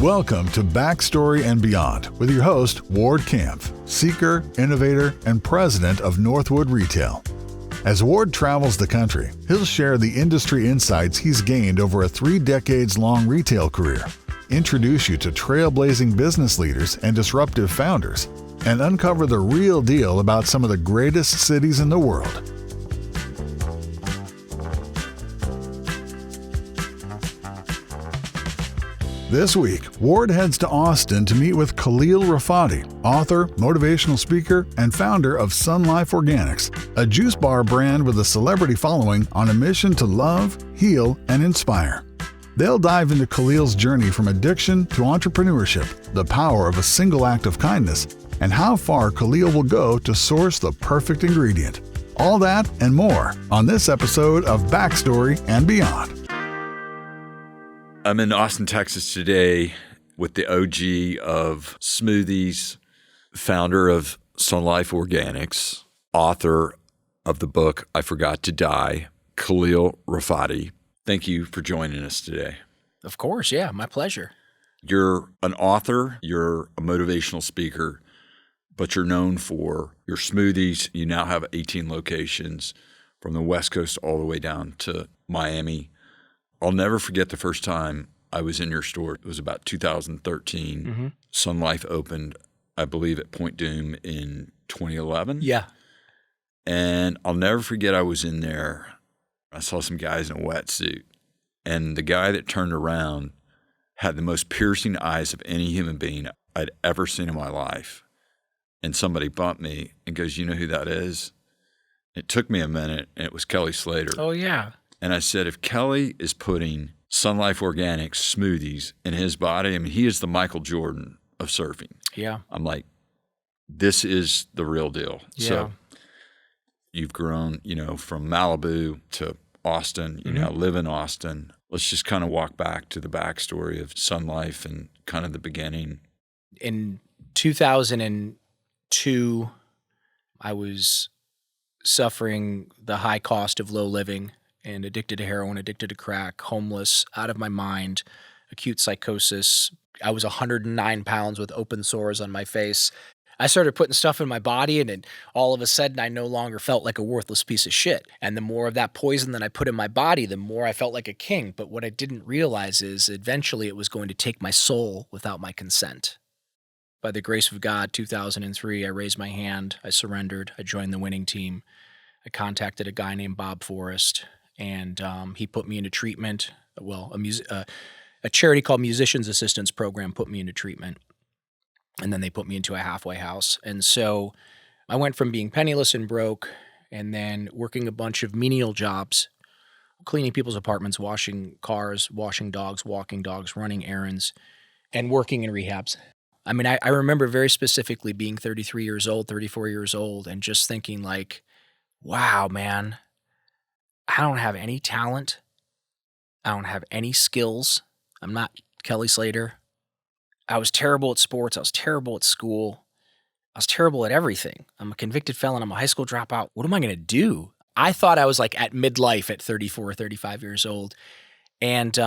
Welcome to Backstory and Beyond with your host, Ward Kampf, seeker, innovator, and president of Northwood Retail. As Ward travels the country, he'll share the industry insights he's gained over a 3 decades-long retail career, introduce you to trailblazing business leaders and disruptive founders, and uncover the real deal about some of the greatest cities in the world. This week, Ward heads to Austin to meet with Khalil Rafati, author, motivational speaker, and founder of SunLife Organics, a juice bar brand with a celebrity following on a mission to love, heal, and inspire. They'll dive into Khalil's journey from addiction to entrepreneurship, the power of a single act of kindness, and how far Khalil will go to source the perfect ingredient. All that and more on this episode of Backstory and Beyond. I'm in Austin, Texas today with the OG of smoothies, founder of SunLife Organics, author of the book I Forgot to Die, Khalil Rafati. Thank you for joining us today. Of course, yeah, my pleasure. You're an author, you're a motivational speaker, but you're known for your smoothies. You now have 18 locations from the West Coast all the way down to Miami. I'll never forget the first time I was in your store. It was about 2013. Mm-hmm. SunLife opened, I believe, at Point Doom in 2011. Yeah. And I'll never forget I was in there. I saw some guys in a wetsuit. And the guy that turned around had the most piercing eyes of any human being I'd ever seen in my life. And somebody bumped me and goes, "You know who that is?" It took me a minute, and it was Kelly Slater. Oh, yeah. And I said, if Kelly is putting SunLife Organics smoothies in his body, I mean, he is the Michael Jordan of surfing. Yeah. I'm like, this is the real deal. Yeah. So you've grown, from Malibu to Austin. You now live in Austin. Let's just kind of walk back to the backstory of SunLife and kind of the beginning. In 2002, I was suffering the high cost of low living and addicted to heroin, addicted to crack, homeless, out of my mind, acute psychosis. I was 109 pounds with open sores on my face. I started putting stuff in my body, and then all of a sudden I no longer felt like a worthless piece of shit. And the more of that poison that I put in my body, the more I felt like a king. But what I didn't realize is eventually it was going to take my soul without my consent. By the grace of God, 2003, I raised my hand, I surrendered, I joined the winning team. I contacted a guy named Bob Forrest, and he put me into treatment. Well, a charity called Musicians Assistance Program put me into treatment, and then they put me into a halfway house. And so I went from being penniless and broke, and then working a bunch of menial jobs, cleaning people's apartments, washing cars, washing dogs, walking dogs, running errands, and working in rehabs. I mean, I remember very specifically being 33 years old, 34 years old, and just thinking like, wow, man, I don't have any talent. I don't have any skills. I'm not Kelly Slater. I was terrible at sports. I was terrible at school. I was terrible at everything. I'm a convicted felon. I'm a high school dropout. What am I going to do? I thought I was like at midlife at 34 or 35 years old. And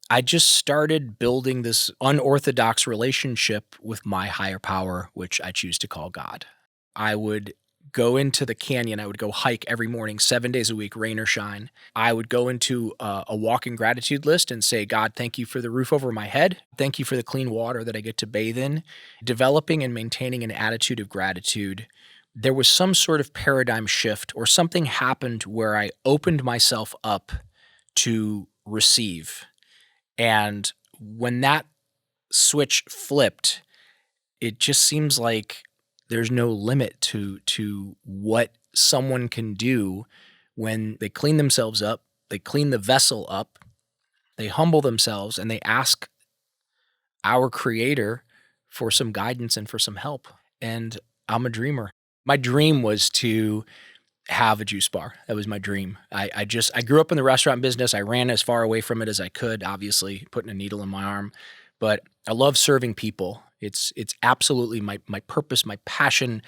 I just started building this unorthodox relationship with my higher power, which I choose to call God. I would go into the canyon. I would go hike every morning, 7 days a week, rain or shine. I would go into a walking gratitude list and say, God, thank you for the roof over my head. Thank you for the clean water that I get to bathe in. Developing and maintaining an attitude of gratitude. There was some sort of paradigm shift, or something happened where I opened myself up to receive. And when that switch flipped, it just seems like there's no limit to what someone can do when they clean themselves up, they clean the vessel up, they humble themselves, and they ask our Creator for some guidance and for some help. And I'm a dreamer. My dream was to have a juice bar. That was my dream. I grew up in the restaurant business. I ran as far away from it as I could, obviously putting a needle in my arm, but I love serving people. It's absolutely my purpose, my passion.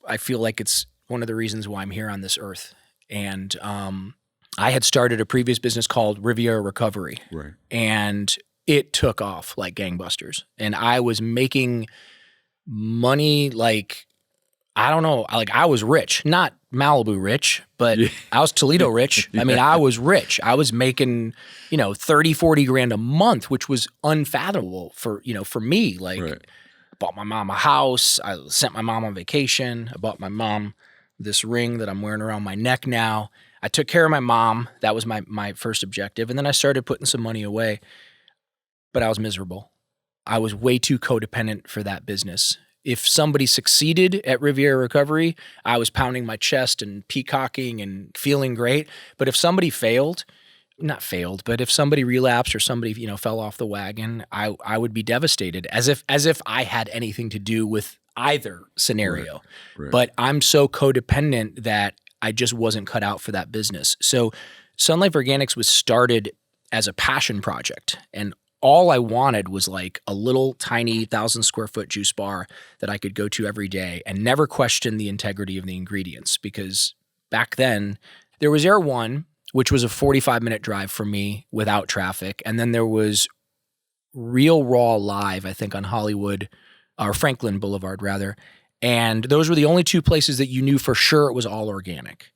I feel like it's one of the reasons why I'm here on this earth. And I had started a previous business called Riviera Recovery. Right. And it took off like gangbusters. And I was making money like, I don't know, like I was rich, not Malibu rich, but I was Toledo rich. I mean, I was rich. I was making, 30, 40 grand a month, which was unfathomable for me. Like, bought my mom a house. I sent my mom on vacation. I bought my mom this ring that I'm wearing around my neck now. I took care of my mom. That was my first objective. And then I started putting some money away, but I was miserable. I was way too codependent for that business. If somebody succeeded at Riviera Recovery, I was pounding my chest and peacocking and feeling great. But if somebody but if somebody relapsed or somebody, fell off the wagon, I would be devastated as if I had anything to do with either scenario. Right. But I'm so codependent that I just wasn't cut out for that business. So SunLife Organics was started as a passion project, and all I wanted was like a little tiny 1,000 square foot juice bar that I could go to every day and never question the integrity of the ingredients. Because back then there was Air One, which was a 45-minute drive from me without traffic. And then there was Real Raw Live, I think on Hollywood or Franklin Boulevard rather. And those were the only two places that you knew for sure it was all organic.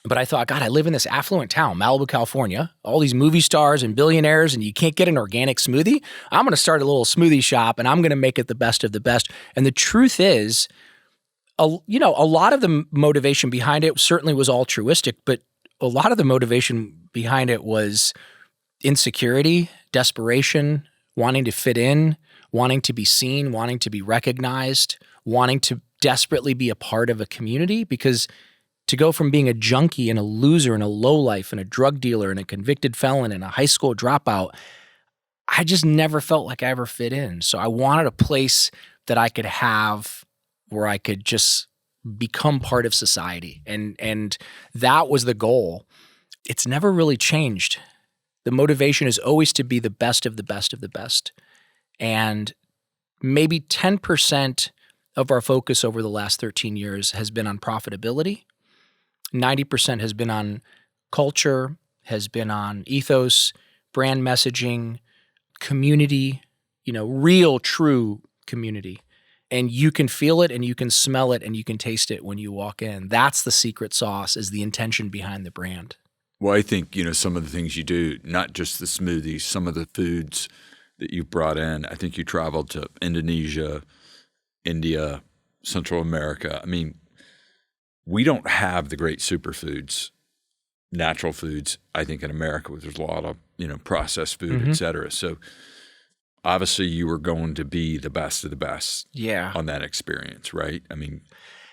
But I thought, God, I live in this affluent town, Malibu, California, all these movie stars and billionaires, and you can't get an organic smoothie. I'm going to start a little smoothie shop, and I'm going to make it the best of the best. And the truth is, a lot of the motivation behind it certainly was altruistic, but a lot of the motivation behind it was insecurity, desperation, wanting to fit in, wanting to be seen, wanting to be recognized, wanting to desperately be a part of a community. Because to go from being a junkie and a loser and a lowlife and a drug dealer and a convicted felon and a high school dropout, I just never felt like I ever fit in. So I wanted a place that I could have where I could just become part of society. And that was the goal. It's never really changed. The motivation is always to be the best of the best of the best. And maybe 10% of our focus over the last 13 years has been on profitability. 90% has been on culture, has been on ethos, brand messaging, community, real, true community. And you can feel it and you can smell it and you can taste it when you walk in. That's the secret sauce, is the intention behind the brand. Well, I think, some of the things you do, not just the smoothies, some of the foods that you brought in. I think you traveled to Indonesia, India, Central America. I mean, we don't have the great superfoods, natural foods, I think, in America. There's a lot of, processed food, et cetera. So obviously you were going to be the best of the best on that experience, right? I mean,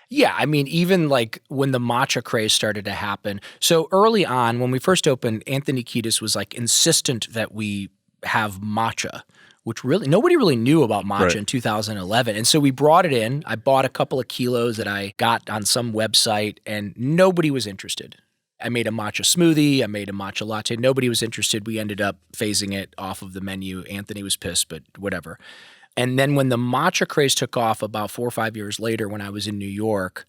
even like when the matcha craze started to happen. So early on, when we first opened, Anthony Kiedis was like insistent that we have matcha, which really nobody really knew about matcha in 2011. And so we brought it in. I bought a couple of kilos that I got on some website, and nobody was interested. I made a matcha smoothie. I made a matcha latte. Nobody was interested. We ended up phasing it off of the menu. Anthony was pissed, but whatever. And then when the matcha craze took off about 4 or 5 years later, when I was in New York,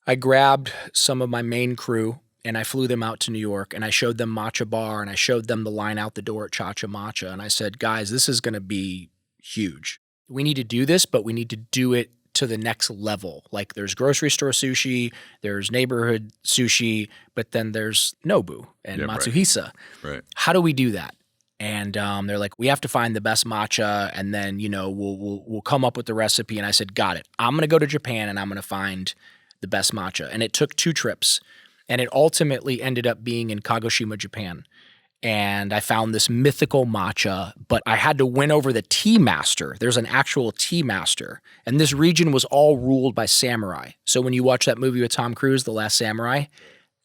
I grabbed some of my main crew and I flew them out to New York, and I showed them Matcha Bar, and I showed them the line out the door at Cha-Cha Matcha. And I said, guys, this is going to be huge. We need to do this, but we need to do it to the next level. Like, there's grocery store sushi, there's neighborhood sushi, but then there's Nobu and Matsuhisa. Right. How do we do that? And they're like, we have to find the best matcha, and then, we'll come up with the recipe. And I said, got it. I'm going to go to Japan and I'm going to find the best matcha. And it took 2 trips. And it ultimately ended up being in Kagoshima, Japan. And I found this mythical matcha, but I had to win over the tea master. There's an actual tea master. And this region was all ruled by samurai. So when you watch that movie with Tom Cruise, The Last Samurai,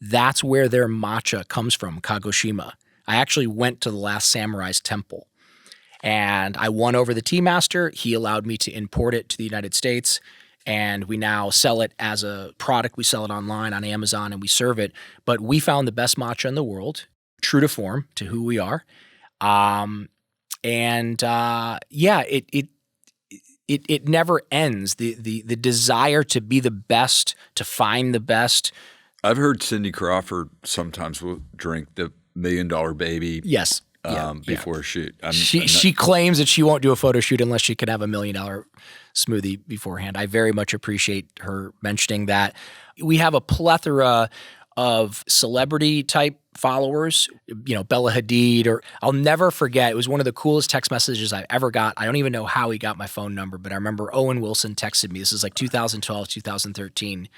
that's where their matcha comes from, Kagoshima. I actually went to the Last Samurai's temple. And I won over the tea master. He allowed me to import it to the United States. And we now sell it as a product. We sell it online on Amazon and we serve it. But we found the best matcha in the world, true to form, to who we are. It never ends. The desire to be the best, to find the best. I've heard Cindy Crawford sometimes will drink the $1 Million Baby. Yes. before a shoot. She claims that she won't do a photo shoot unless she can have $1 million smoothie beforehand. I very much appreciate her mentioning that. We have a plethora of celebrity type followers, Bella Hadid, or I'll never forget. It was one of the coolest text messages I ever got. I don't even know how he got my phone number, but I remember Owen Wilson texted me. This is like 2012, 2013.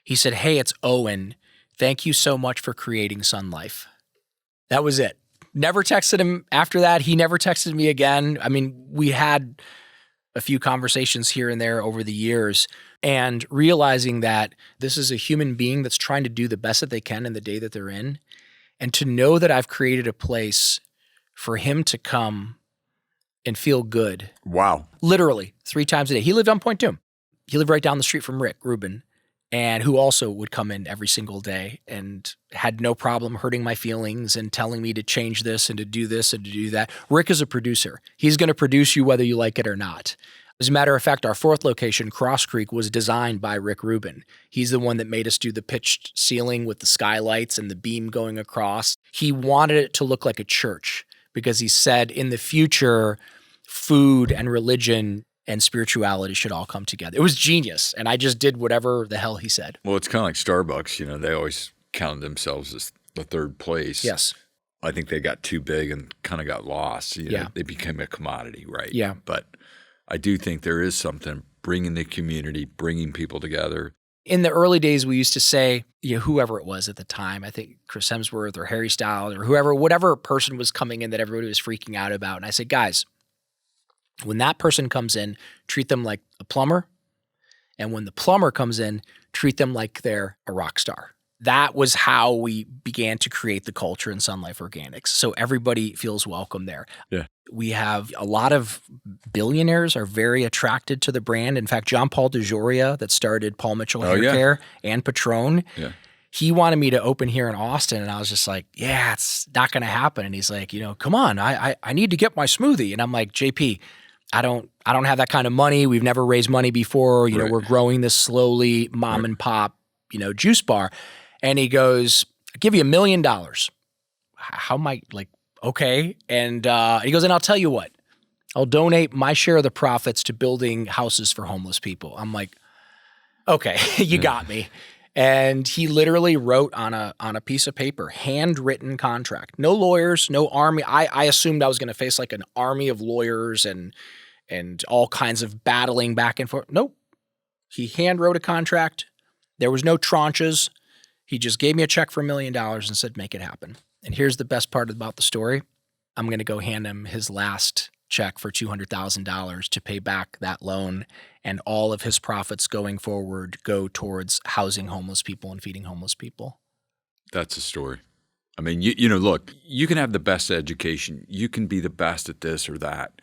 He said, "Hey, it's Owen. Thank you so much for creating SunLife." That was it. Never texted him after that. He never texted me again. I mean, we had a few conversations here and there over the years, and realizing that this is a human being that's trying to do the best that they can in the day that they're in. And to know that I've created a place for him to come and feel good. Wow. Literally 3 times a day. He lived on Point Doom. He lived right down the street from Rick Rubin, and who also would come in every single day and had no problem hurting my feelings and telling me to change this and to do this and to do that. Rick is a producer. He's going to produce you whether you like it or not. As a matter of fact, our 4th location, Cross Creek, was designed by Rick Rubin. He's the one that made us do the pitched ceiling with the skylights and the beam going across. He wanted it to look like a church because he said in the future, food and religion and spirituality should all come together. It was genius, and I just did whatever the hell he said. Well, it's kind of like Starbucks. They always counted themselves as the 3rd place. Yes. I think they got too big and kind of got lost. They became a commodity, right? Yeah. But I do think there is something bringing the community, bringing people together. In the early days, we used to say, whoever it was at the time, I think Chris Hemsworth or Harry Styles or whatever person was coming in that everybody was freaking out about. And I said, guys, when that person comes in, treat them like a plumber. And when the plumber comes in, treat them like they're a rock star. That was how we began to create the culture in SunLife Organics. So everybody feels welcome there. Yeah. We have a lot of billionaires are very attracted to the brand. In fact, John Paul DeJoria that started Paul Mitchell Hair Care and Patron, he wanted me to open here in Austin. And I was just like, yeah, it's not going to happen. And he's like, come on, I need to get my smoothie. And I'm like, JP, I don't have that kind of money. We've never raised money before. We're growing this slowly, mom and pop, juice bar. And he goes, I'll give you $1 million. How am I okay. And he goes, and I'll tell you what, I'll donate my share of the profits to building houses for homeless people. I'm like, okay, you got me. And he literally wrote on a piece of paper, handwritten contract, no lawyers, no army. I assumed I was going to face like an army of lawyers and all kinds of battling back and forth. Nope. He hand wrote a contract. There was no tranches. He just gave me a check for $1 million and said, make it happen. And here's the best part about the story. I'm going to go hand him his last check for $200,000 to pay back that loan, and all of his profits going forward go towards housing homeless people and feeding homeless people. That's a story. I mean, look, you can have the best education. You can be the best at this or that.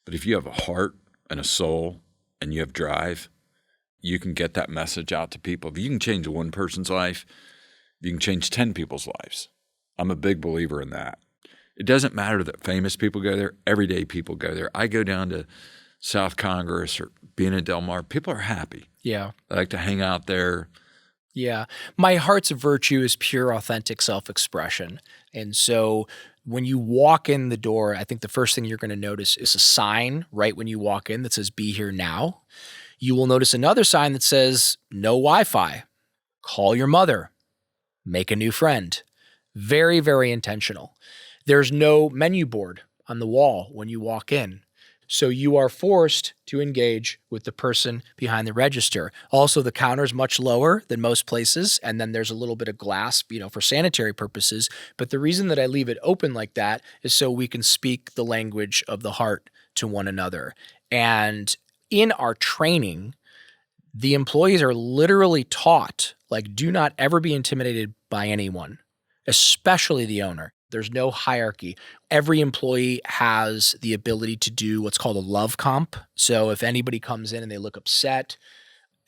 But if you have a heart and a soul and you have drive, you can get that message out to people. If you can change one person's life, you can change 10 people's lives. I'm a big believer in that. It doesn't matter that famous people go there. Everyday people go there. I go down to South Congress or being in Del Mar. People are happy. Yeah. I like to hang out there. Yeah. My heart's virtue is pure, authentic self-expression. And so when you walk in the door, I think the first thing you're going to notice is a sign right when you walk in that says, "Be here now." You will notice another sign that says, "No Wi-Fi. Call your mother. Make a new friend." Very, very intentional. There's no menu board on the wall when you walk in. So you are forced to engage with the person behind the register. Also, the counter is much lower than most places. And then there's a little bit of glass, for sanitary purposes. But the reason that I leave it open like that is so we can speak the language of the heart to one another. And in our training, the employees are literally taught, do not ever be intimidated by anyone, especially the owner. There's no hierarchy. Every employee has the ability to do what's called a love comp. So if anybody comes in and they look upset,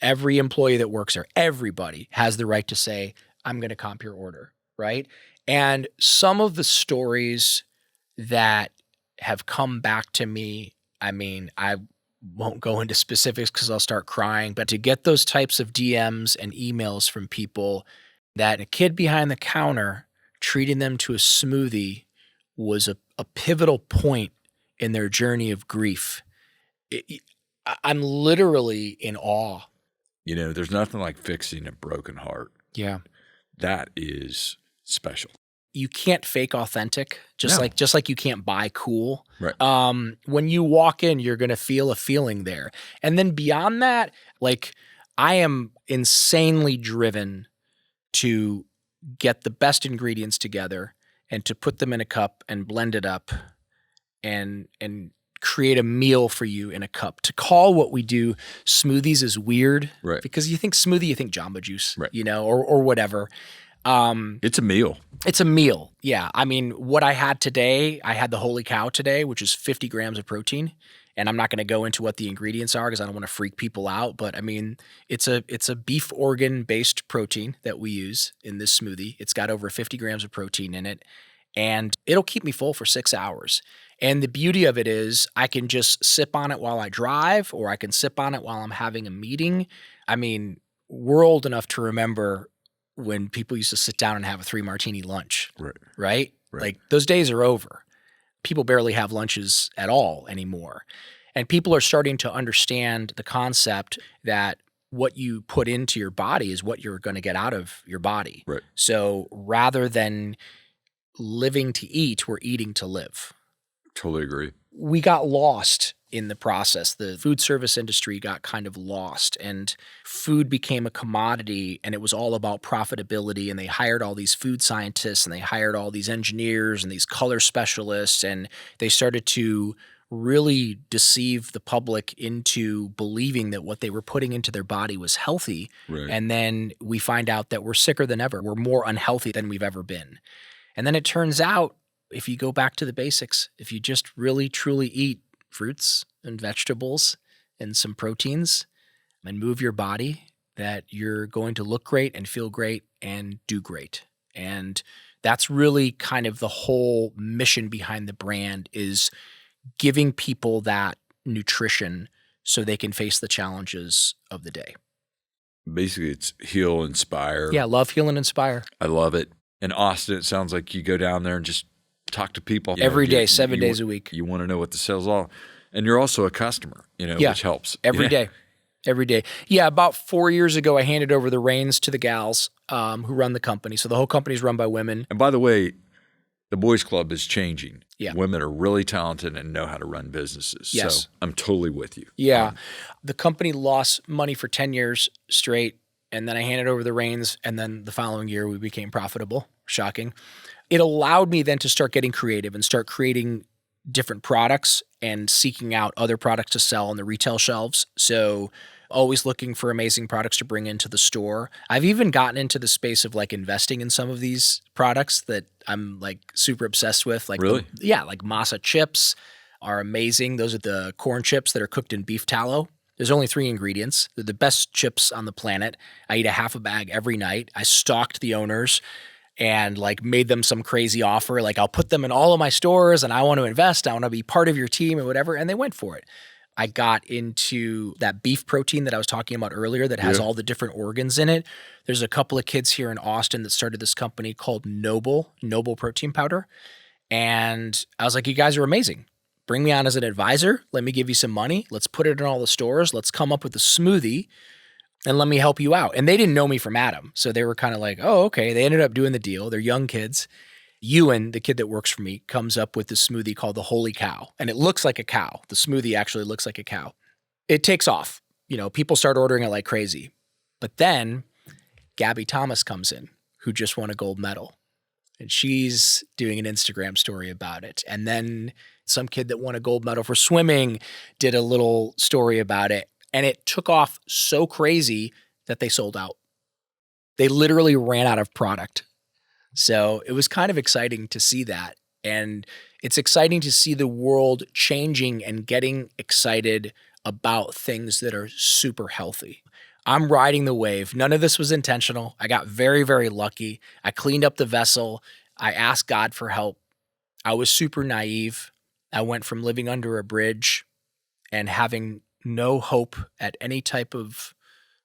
every employee that works there, everybody has the right to say, "I'm going to comp your order," right? And some of the stories that have come back to me, I won't go into specifics because I'll start crying, but to get those types of DMs and emails from people that a kid behind the counter treating them to a smoothie was a pivotal point in their journey of grief. I'm literally in awe. There's nothing like fixing a broken heart. Yeah. That is special. You can't fake authentic, just like you can't buy cool. Right. When you walk in, you're going to feel a feeling there. And then beyond that, like, I am insanely driven to get the best ingredients together and to put them in a cup and blend it up and create a meal for you in a cup. To call what we do smoothies is weird, right? Because you think smoothie, you think Jamba Juice, right? Or whatever. It's a meal. It's a meal. Yeah. I mean, what I had today, I had the Holy Cow today, which is 50 grams of protein. And I'm not going to go into what the ingredients are because I don't want to freak people out. But I mean, it's a beef organ based protein that we use in this smoothie. It's got over 50 grams of protein in it, and it'll keep me full for 6 hours. And the beauty of it is I can just sip on it while I drive, or I can sip on it while I'm having a meeting. I mean, we're old enough to remember when people used to sit down and have a 3 martini lunch, right? Like, those days are over. People barely have lunches at all anymore. And people are starting to understand the concept that what you put into your body is what you're going to get out of your body. Right. So rather than living to eat, we're eating to live. Totally agree. We got lost in the process. The food service industry got kind of lost, and food became a commodity, and it was all about profitability. And they hired all these food scientists, and they hired all these engineers and these color specialists, and they started to really deceive the public into believing that what they were putting into their body was healthy. Right. And then we find out that we're sicker than ever. We're more unhealthy than we've ever been. And then it turns out, if you go back to the basics, if you just really truly eat fruits and vegetables and some proteins and move your body, that you're going to look great and feel great and do great. And that's really kind of the whole mission behind the brand, is giving people that nutrition so they can face the challenges of the day. Basically, it's heal, inspire. Yeah, love, heal, and inspire. I love it. In Austin, it sounds like you go down there and just talk to people every day, 7 days a week. You want to know what the sales are, and you're also a customer, which helps every day. Yeah, about 4 years ago, I handed over the reins to the gals who run the company. So the whole company is run by women. And by the way, the boys club is changing. Yeah, women are really talented and know how to run businesses. Yes. So I'm totally with you. Yeah, the company lost money for 10 years straight, and then I handed over the reins, and then the following year we became profitable. Shocking. It allowed me then to start getting creative and start creating different products and seeking out other products to sell on the retail shelves. So always looking for amazing products to bring into the store. I've even gotten into the space of like investing in some of these products that I'm like super obsessed with. Like, really? Like masa chips are amazing. Those are the corn chips that are cooked in beef tallow. There's only 3 ingredients. They're the best chips on the planet. I eat a half a bag every night. I stalked the owners and like made them some crazy offer. Like, I'll put them in all of my stores and I want to invest. I want to be part of your team or whatever. And they went for it. I got into that beef protein that I was talking about earlier that has all the different organs in it. There's a couple of kids here in Austin that started this company called Noble Protein Powder. And I was like, you guys are amazing. Bring me on as an advisor. Let me give you some money. Let's put it in all the stores. Let's come up with a smoothie and let me help you out. And they didn't know me from Adam. So they were kind of like, oh, okay. They ended up doing the deal. They're young kids. Ewan, the kid that works for me, comes up with this smoothie called the Holy Cow. And it looks like a cow. The smoothie actually looks like a cow. It takes off. People start ordering it like crazy. But then Gabby Thomas comes in, who just won a gold medal. And she's doing an Instagram story about it. And then some kid that won a gold medal for swimming did a little story about it. And it took off so crazy that they sold out. They literally ran out of product. So it was kind of exciting to see that. And it's exciting to see the world changing and getting excited about things that are super healthy. I'm riding the wave. None of this was intentional. I got very, very lucky. I cleaned up the vessel. I asked God for help. I was super naive. I went from living under a bridge and having no hope at any type of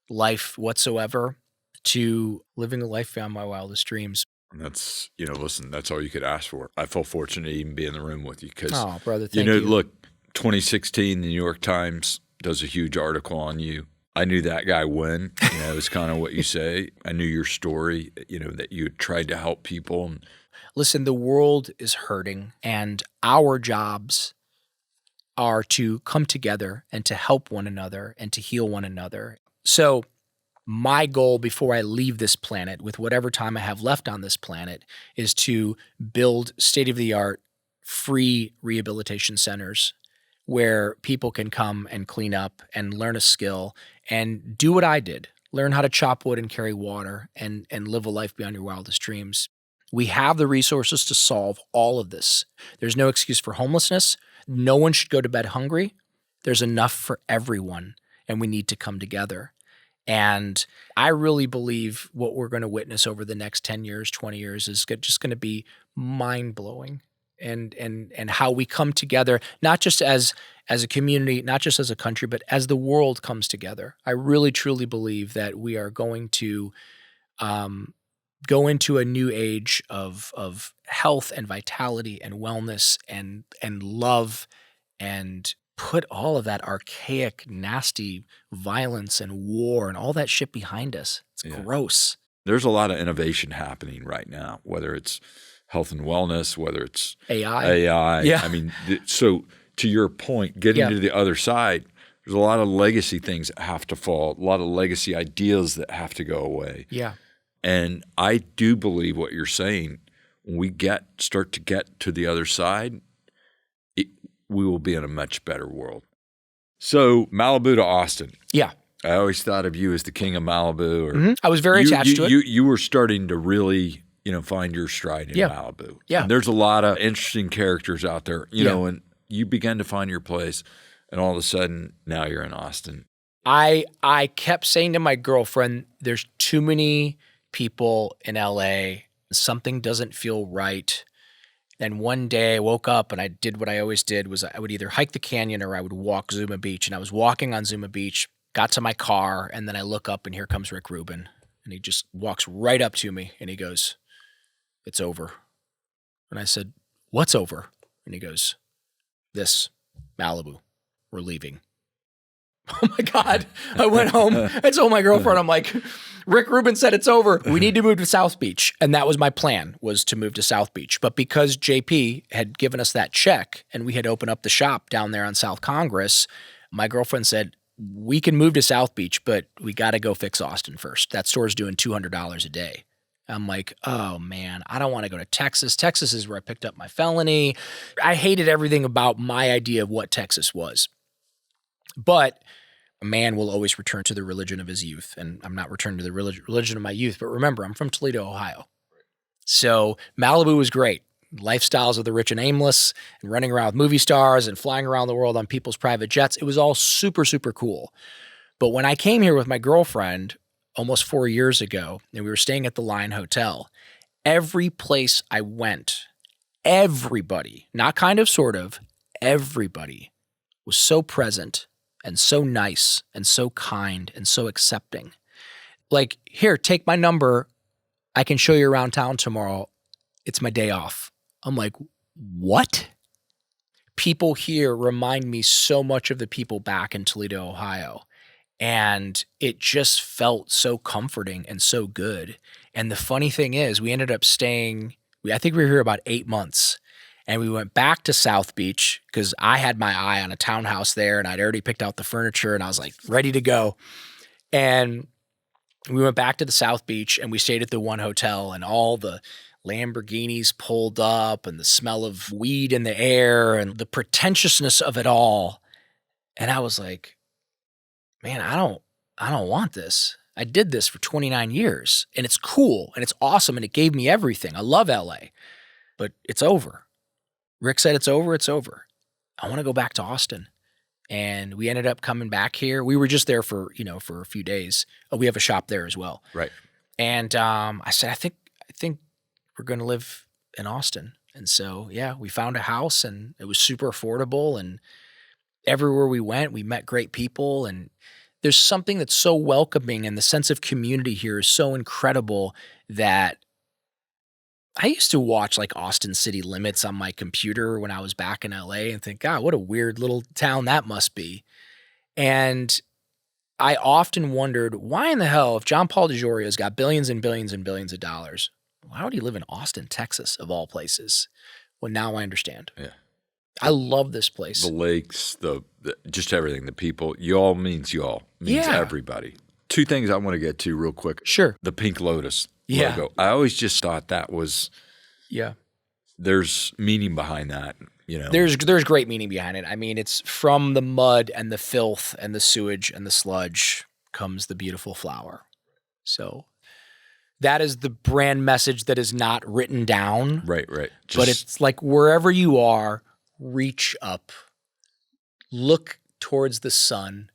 life whatsoever to living a life beyond my wildest dreams. And that's, listen, that's all you could ask for. I feel fortunate to even be in the room with you because, Oh, brother, thank you. Look, 2016, the New York Times does a huge article on you. I knew that guy when, it's kind of what you say. I knew your story, that you had tried to help people. Listen, the world is hurting, and our jobs are to come together and to help one another and to heal one another. So my goal before I leave this planet, with whatever time I have left on this planet, is to build state-of-the-art free rehabilitation centers where people can come and clean up and learn a skill and do what I did, learn how to chop wood and carry water and live a life beyond your wildest dreams. We have the resources to solve all of this. There's no excuse for homelessness. No one should go to bed hungry. There's enough for everyone, and we need to come together. And I really believe what we're going to witness over the next 10 years, 20 years is just going to be mind-blowing. And how we come together, not just as a community, not just as a country, but as the world comes together. I really, truly believe that we are going to go into a new age of health and vitality and wellness and love, and put all of that archaic, nasty violence and war and all that shit behind us. It's gross. There's a lot of innovation happening right now, whether it's health and wellness, whether it's AI. Yeah. I mean, so to your point, getting to the other side, there's a lot of legacy things that have to fall, a lot of legacy ideas that have to go away. Yeah. And I do believe what you're saying. When we start to get to the other side, we will be in a much better world. So Malibu to Austin. Yeah. I always thought of you as the king of Malibu. I was very attached to it. You were starting to really, find your stride in Malibu. Yeah. And there's a lot of interesting characters out there, know, and you began to find your place, and all of a sudden now you're in Austin. I kept saying to my girlfriend, there's too many people in LA. Something doesn't feel right. And one day I woke up and I did what I always did, was I would either hike the canyon or I would walk Zuma Beach. And I was walking on Zuma Beach, got to my car, and then I look up and here comes Rick Rubin. And he just walks right up to me and he goes, "It's over." And I said, "What's over?" And he goes, "This, Malibu, we're leaving." Oh my God. I went home. I told my girlfriend, I'm like, Rick Rubin said it's over. We need to move to South Beach. And that was my plan, was to move to South Beach. But because JP had given us that check and we had opened up the shop down there on South Congress, my girlfriend said, we can move to South Beach, but we got to go fix Austin first. That store's doing $200 a day. I'm like, oh man, I don't want to go to Texas. Texas is where I picked up my felony. I hated everything about my idea of what Texas was. But a man will always return to the religion of his youth. And I'm not returning to the religion of my youth. But remember, I'm from Toledo, Ohio. So Malibu was great. Lifestyles of the rich and aimless, and running around with movie stars and flying around the world on people's private jets. It was all super, super cool. But when I came here with my girlfriend almost 4 years ago, and we were staying at the Lion Hotel, every place I went, everybody, not kind of, sort of, everybody was so present and so nice and so kind and so accepting. Like, here, take my number. I can show you around town tomorrow. It's my day off. I'm like, what? People here remind me so much of the people back in Toledo, Ohio. And it just felt so comforting and so good. And the funny thing is, we ended up staying, I think we were here about 8 months. And we went back to South Beach because I had my eye on a townhouse there and I'd already picked out the furniture and I was like ready to go. And we went back to the South Beach and we stayed at the one hotel, and all the Lamborghinis pulled up and the smell of weed in the air and the pretentiousness of it all. And I was like, man, I don't want this. I did this for 29 years and it's cool and it's awesome and it gave me everything. I love LA, but it's over. Rick said it's over, it's over. I want to go back to Austin. And we ended up coming back here. We were just there for a few days. We have a shop there as well. Right. And I said, I think we're going to live in Austin. And so, yeah, we found a house and it was super affordable. And everywhere we went, we met great people. And there's something that's so welcoming, and the sense of community here is so incredible that I used to watch like Austin City Limits on my computer when I was back in LA and think, God, what a weird little town that must be. And I often wondered, why in the hell, if John Paul DeJoria's got billions and billions and billions of dollars, why would he live in Austin, Texas, of all places? Well, now I understand. Yeah. I love this place. The lakes, the just everything, the people. Y'all means everybody. Two things I want to get to real quick. Sure. The Pink Lotus Yeah. logo. I always just thought that was Yeah. there's meaning behind that, you know. There's great meaning behind it. I mean, it's from the mud and the filth and the sewage and the sludge comes the beautiful flower. So that is the brand message that is not written down. Right. But it's like wherever you are, reach up, look towards the sun,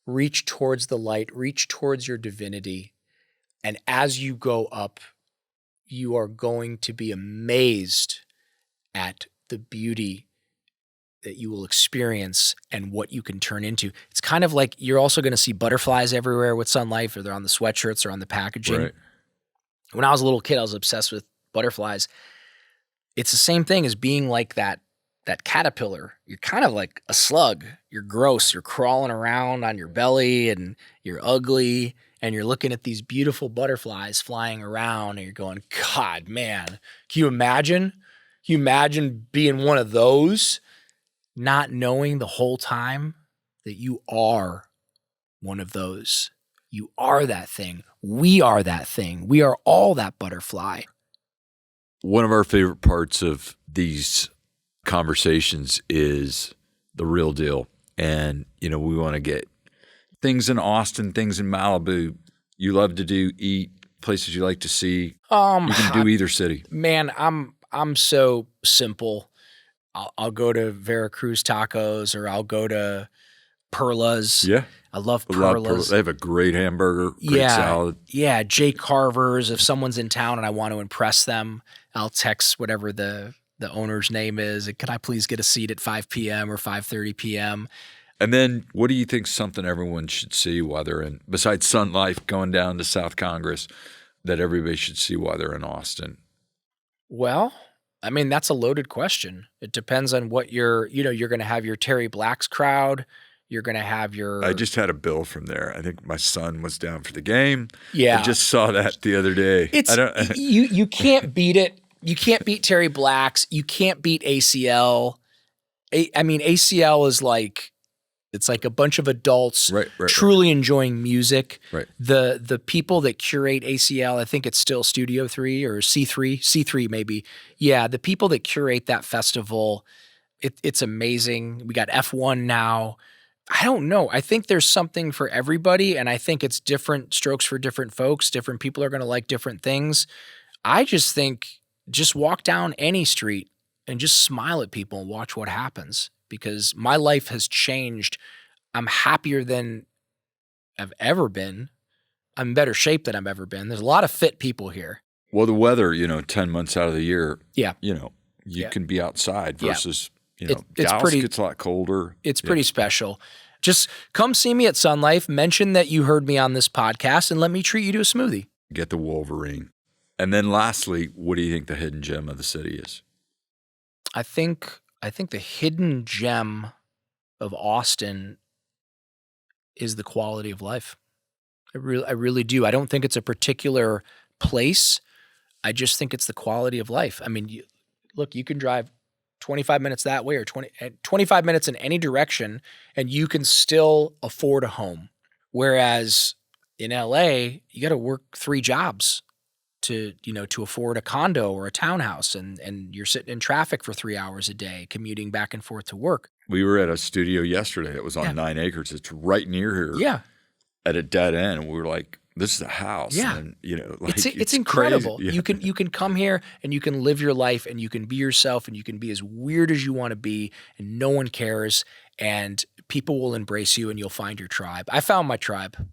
reach towards the light, reach towards your divinity. And as you go up, you are going to be amazed at the beauty that you will experience and what you can turn into. It's kind of like you're also going to see butterflies everywhere with SunLife, or they're on the sweatshirts or on the packaging. Right. When I was a little kid, I was obsessed with butterflies. It's the same thing as being like that caterpillar. You're kind of like a slug. You're gross. You're crawling around on your belly and you're ugly and you're looking at these beautiful butterflies flying around and you're going, God, man, can you imagine? Can you imagine being one of those, not knowing the whole time that you are one of those? You are that thing. We are that thing. We are all that butterfly. One of our favorite parts of these conversations is the real deal. And, you know, we want to get things in Austin, things in Malibu. You love to do, eat, places you like to see. You can do either city. Man, I'm so simple. I'll go to Veracruz Tacos, or I'll go to Perla's. Yeah. I love Perla's. They have a great hamburger, great salad. Yeah, Jay Carver's. If someone's in town and I want to impress them, I'll text whatever the owner's name is. Can I please get a seat at 5 p.m. or 5:30 p.m.? And then what do you think something everyone should see while they're in, besides SunLife going down to South Congress, that everybody should see while they're in Austin? Well, I mean, that's a loaded question. It depends on what you're going to have your Terry Blacks crowd. You're going to have your... I just had a bill from there. I think my son was down for the game. Yeah. I just saw that the other day. You can't beat it. You can't beat Terry Blacks. You can't beat ACL. I mean, ACL is like, it's like a bunch of adults truly enjoying music. Right. The people that curate ACL, I think it's still Studio 3 or C3 maybe. Yeah, the people that curate that festival, it's amazing. We got F1 now. I don't know. I think there's something for everybody, and I think it's different strokes for different folks. Different people are going to like different things. I just think just walk down any street and just smile at people and watch what happens, because my life has changed. I'm happier than I've ever been. I'm in better shape than I've ever been. There's a lot of fit people here. Well, the weather, 10 months out of the year, yeah, you can be outside versus, Dallas gets a lot colder. It's pretty special. Just come see me at SunLife, mention that you heard me on this podcast, and let me treat you to a smoothie. Get the Wolverine. And then lastly, what do you think the hidden gem of the city is? I think the hidden gem of Austin is the quality of life. I really do. I don't think it's a particular place. I just think it's the quality of life. I mean, you can drive 25 minutes that way or 25 minutes in any direction, and you can still afford a home. Whereas in LA, you got to work 3 jobs to afford a condo or a townhouse, and you're sitting in traffic for 3 hours a day, commuting back and forth to work. We were at a studio yesterday. It was on 9 acres. It's right near here. Yeah. At a dead end. And we were like, this is a house. Yeah. And, it's incredible. Yeah. You can come here and you can live your life and you can be yourself and you can be as weird as you want to be, and no one cares, and people will embrace you and you'll find your tribe. I found my tribe.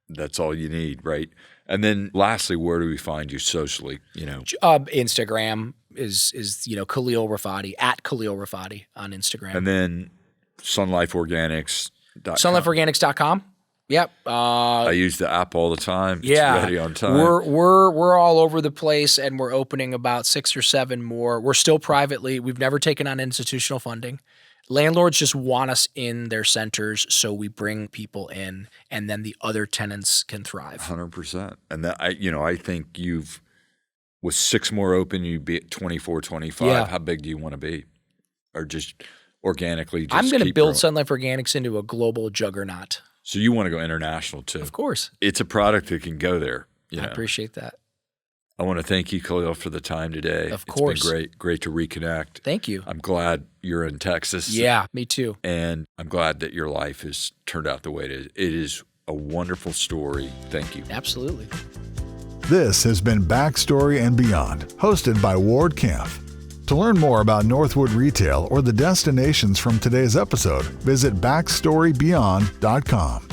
That's all you need, right? And then lastly, where do we find you socially? Instagram is Khalil Rafati, at Khalil Rafati on Instagram. And then SunLife Organics. SunLifeOrganics.com. Yep. I use the app all the time. Yeah. It's ready on time. We're all over the place, and we're opening about 6 or 7 more. We're still privately. We've never taken on institutional funding. Landlords just want us in their centers, so we bring people in, and then the other tenants can thrive. 100%. And that I think with 6 more open, you'd be at 24, 25. Yeah. How big do you want to be? Or just organically I'm going to keep build growing? SunLife Organics into a global juggernaut. So you want to go international too? Of course. It's a product that can go there. I appreciate that. I want to thank you, Khalil, for the time today. Of course. It's been great to reconnect. Thank you. I'm glad you're in Texas. Yeah, me too. And I'm glad that your life has turned out the way it is. It is a wonderful story. Thank you. Absolutely. This has been Backstory and Beyond, hosted by Ward Kampf. To learn more about Northwood Retail or the destinations from today's episode, visit backstorybeyond.com.